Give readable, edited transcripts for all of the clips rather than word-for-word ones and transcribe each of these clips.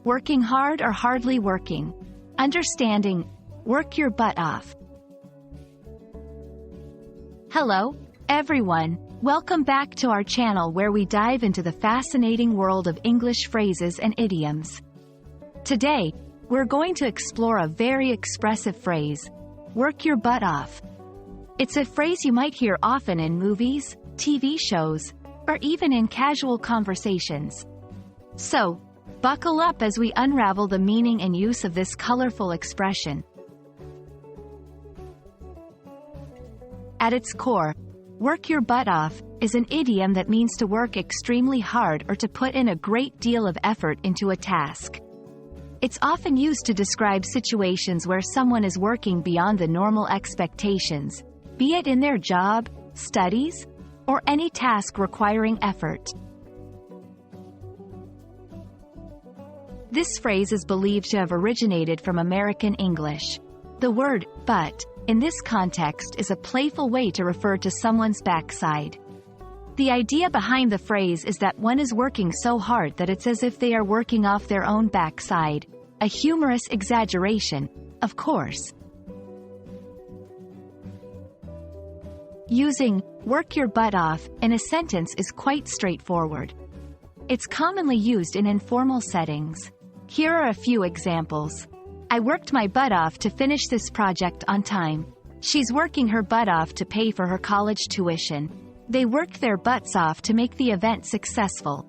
working hard or hardly working. Understanding, work your butt off. Hello, everyone. Welcome back to our channel where we dive into the fascinating world of English phrases and idioms. Today, we're going to explore a very expressive phrase, work your butt off. It's a phrase you might hear often in movies, TV shows, or even in casual conversations. So, buckle up as we unravel the meaning and use of this colorful expression. At its core, work your butt off is an idiom that means to work extremely hard or to put in a great deal of effort into a task. It's often used to describe situations where someone is working beyond the normal expectations, be it in their job, studies, or any task requiring effort. This phrase is believed to have originated from American English. The word butt, in this context, is a playful way to refer to someone's backside. The idea behind the phrase is that one is working so hard that it's as if they are working off their own backside, a humorous exaggeration, of course. Using work your butt off in a sentence is quite straightforward. It's commonly used in informal settings. Here are a few examples. I worked my butt off to finish this project on time. She's working her butt off to pay for her college tuition. They worked their butts off to make the event successful.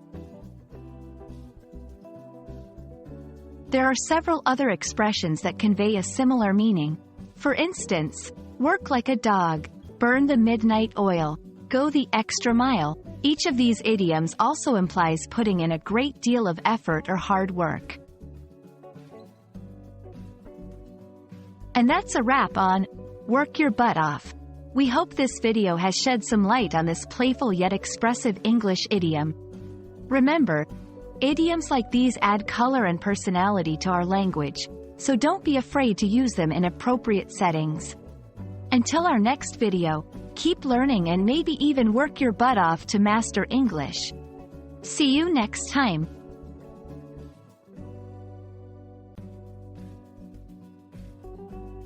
There are several other expressions that convey a similar meaning. For instance, work like a dog, burn the midnight oil, go the extra mile. Each of these idioms also implies putting in a great deal of effort or hard work. And that's a wrap on Work Your Butt Off. We hope this video has shed some light on this playful yet expressive English idiom. Remember, idioms like these add color and personality to our language, so don't be afraid to use them in appropriate settings. Until our next video, keep learning and maybe even work your butt off to master English. See you next time.